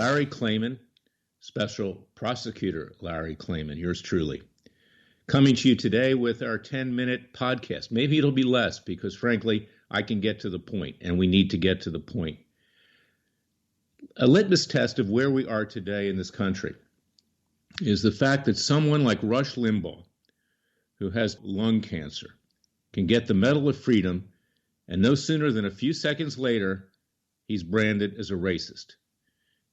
Larry Klayman, Special Prosecutor Larry Klayman, yours truly, coming to you today with our 10-minute podcast. Maybe it'll be less because, frankly, I can get to the point, and we need to get to the point. A litmus test of where we are today in this country is the fact that someone like Rush Limbaugh, who has lung cancer, can get the Medal of Freedom, and no sooner than a few seconds later, he's branded as a racist.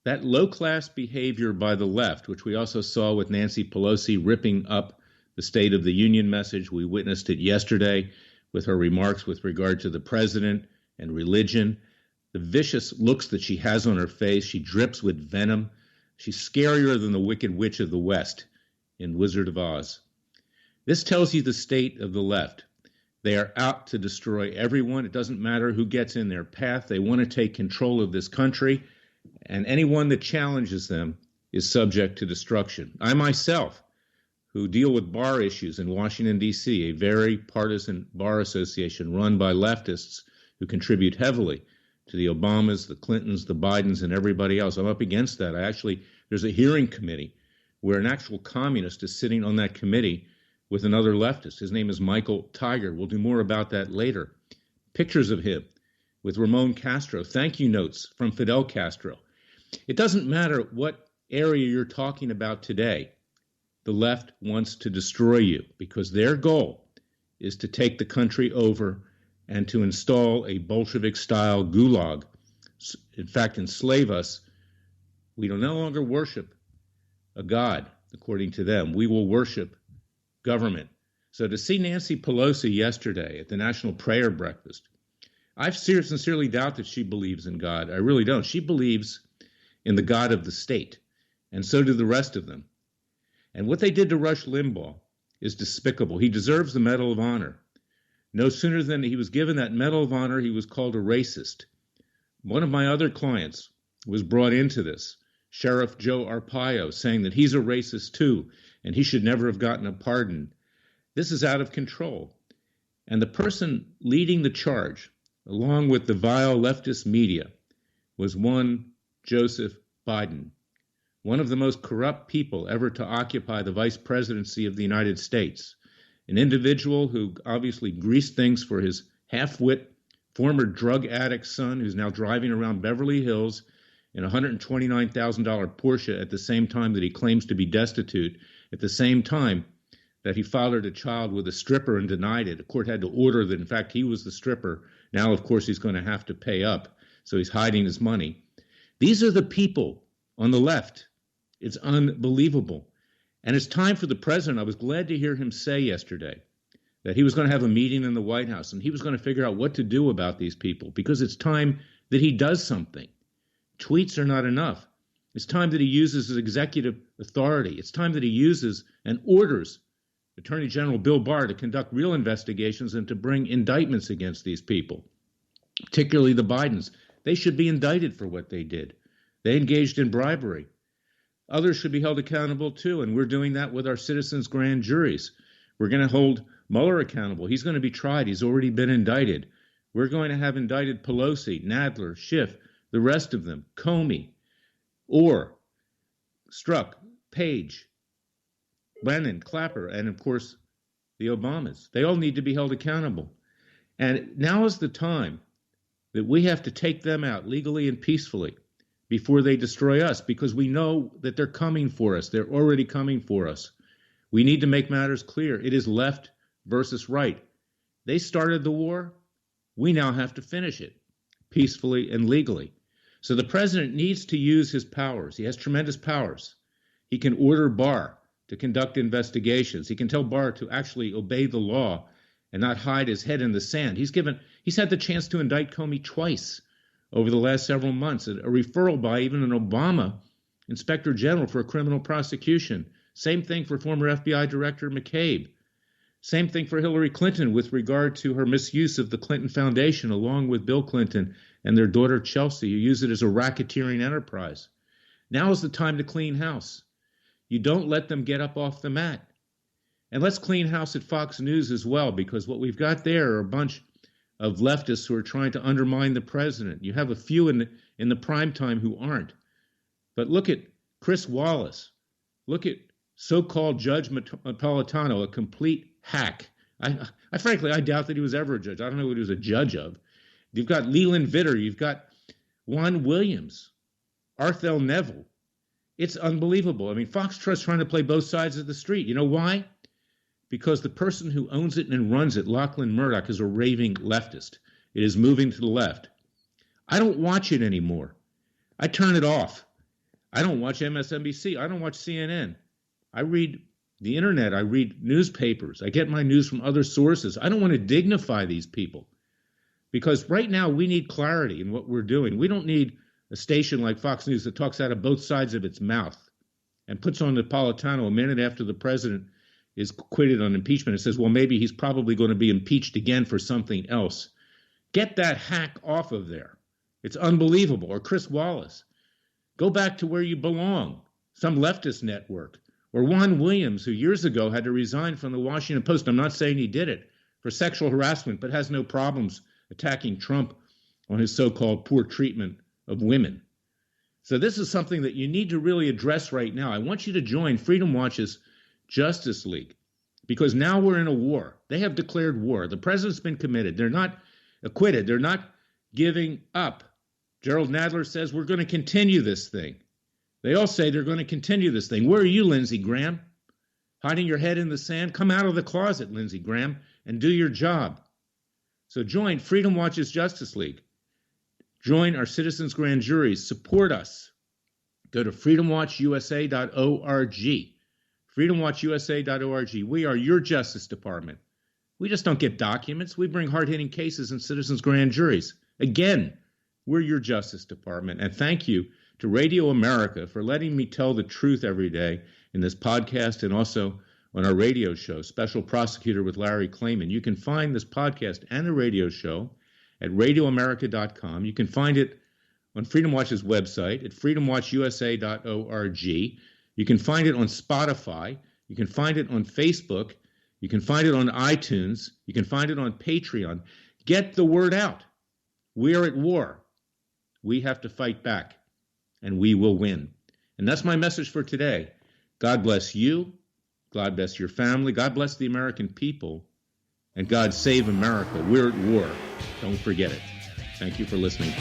That low-class behavior by the left, which we also saw with Nancy Pelosi ripping up the State of the Union message, we witnessed it yesterday with her remarks with regard to the president and religion, the vicious looks that she has on her face. She drips with venom. She's scarier than the Wicked Witch of the West in Wizard of Oz. This tells you the state of the left. They are out to destroy everyone. It doesn't matter who gets in their path. They want to take control of this country, and anyone that challenges them is subject to destruction. I myself, who deal with bar issues in Washington, D.C., a very partisan bar association run by leftists who contribute heavily to the Obamas, the Clintons, the Bidens, and everybody else. I'm up against that. There's a hearing committee where an actual communist is sitting on that committee with another leftist. His name is Michael Tiger. We'll do more about that later. Pictures of him with Ramon Castro, thank you notes from Fidel Castro. It doesn't matter what area you're talking about today. The left wants to destroy you because their goal is to take the country over and to install a Bolshevik-style gulag, in fact, enslave us. We will no longer worship a god, according to them. We will worship government. So to see Nancy Pelosi yesterday at the National Prayer Breakfast, I sincerely doubt that she believes in God. I really don't. She believes in the God of the state, and so do the rest of them. And what they did to Rush Limbaugh is despicable. He deserves the Medal of Honor. No sooner than he was given that Medal of Honor, he was called a racist. One of my other clients was brought into this, Sheriff Joe Arpaio, saying that he's a racist too, and he should never have gotten a pardon. This is out of control. And the person leading the charge, along with the vile leftist media, was one Joseph Biden, one of the most corrupt people ever to occupy the vice presidency of the United States. An individual who obviously greased things for his half-wit former drug addict son who's now driving around Beverly Hills in a $129,000 Porsche at the same time that he claims to be destitute, at the same time that he fathered a child with a stripper and denied it. The court had to order that, in fact, he was the stripper. Now, of course, he's going to have to pay up, so he's hiding his money. These are the people on the left. It's unbelievable. And it's time for the president. I was glad to hear him say yesterday that he was going to have a meeting in the White House and he was going to figure out what to do about these people because it's time that he does something. Tweets are not enough. It's time that he uses his executive authority. It's time that he uses and orders Attorney General Bill Barr to conduct real investigations and to bring indictments against these people, particularly the Bidens. They should be indicted for what they did. They engaged in bribery. Others should be held accountable too, and we're doing that with our citizens' grand juries. We're going to hold Mueller accountable. He's going to be tried. He's already been indicted. We're going to have indicted Pelosi, Nadler, Schiff, the rest of them, Comey, Orr, Strzok, Page, Brennan, Clapper, and of course the Obamas. They all need to be held accountable. And now is the time that we have to take them out legally and peacefully before they destroy us, because we know that they're coming for us. They're already coming for us. We need to make matters clear. It is left versus right. They started the war. We now have to finish it peacefully and legally. So the president needs to use his powers. He has tremendous powers. He can order Barr to conduct investigations. He can tell Barr to actually obey the law and not hide his head in the sand. He's had the chance to indict Comey twice over the last several months, a referral by even an Obama inspector general for a criminal prosecution. Same thing for former FBI Director McCabe. Same thing for Hillary Clinton with regard to her misuse of the Clinton Foundation, along with Bill Clinton and their daughter Chelsea, who use it as a racketeering enterprise. Now is the time to clean house. You don't let them get up off the mat. And let's clean house at Fox News as well, because what we've got there are a bunch of leftists who are trying to undermine the president. You have a few in the prime time who aren't. But look at Chris Wallace. Look at so-called Judge Napolitano, a complete hack. I frankly, I doubt that he was ever a judge. I don't know what he was a judge of. You've got Leland Vitter. You've got Juan Williams, Arthel Neville. It's unbelievable. I mean, Fox Trust's trying to play both sides of the street. You know why? Because the person who owns it and runs it, Lachlan Murdoch, is a raving leftist. It is moving to the left. I don't watch it anymore. I turn it off. I don't watch MSNBC. I don't watch CNN. I read the internet. I read newspapers. I get my news from other sources. I don't want to dignify these people because right now we need clarity in what we're doing. We don't need a station like Fox News that talks out of both sides of its mouth and puts on Napolitano a minute after the president is acquitted on impeachment and says, well, maybe he's probably going to be impeached again for something else. Get that hack off of there. It's unbelievable. Or Chris Wallace. Go back to where you belong, some leftist network. Or Juan Williams, who years ago had to resign from the Washington Post. I'm not saying he did it for sexual harassment, but has no problems attacking Trump on his so-called poor treatment of women. So this is something that you need to really address right now. I want you to join Freedom Watch's Justice League because now we're in a war. They have declared war. The president's been committed. They're not acquitted. They're not giving up. Gerald Nadler says we're going to continue this thing. They all say they're going to continue this thing. Where are you, Lindsey Graham? Hiding your head in the sand? Come out of the closet, Lindsey Graham, and do your job. So join Freedom Watch's Justice League. Join our citizens' grand juries. Support us. Go to freedomwatchusa.org. freedomwatchusa.org. We are your Justice Department. We just don't get documents. We bring hard-hitting cases in citizens' grand juries. Again, we're your Justice Department. And thank you to Radio America for letting me tell the truth every day in this podcast and also on our radio show, Special Prosecutor with Larry Klayman. You can find this podcast and the radio show at radioamerica.com. You can find it on Freedom Watch's website at freedomwatchusa.org. You can find it on Spotify. You can find it on Facebook. You can find it on iTunes. You can find it on Patreon. Get the word out. We are at war. We have to fight back, and we will win. And that's my message for today. God bless you. God bless your family. God bless the American people. And God save America. We're at war. Don't forget it. Thank you for listening.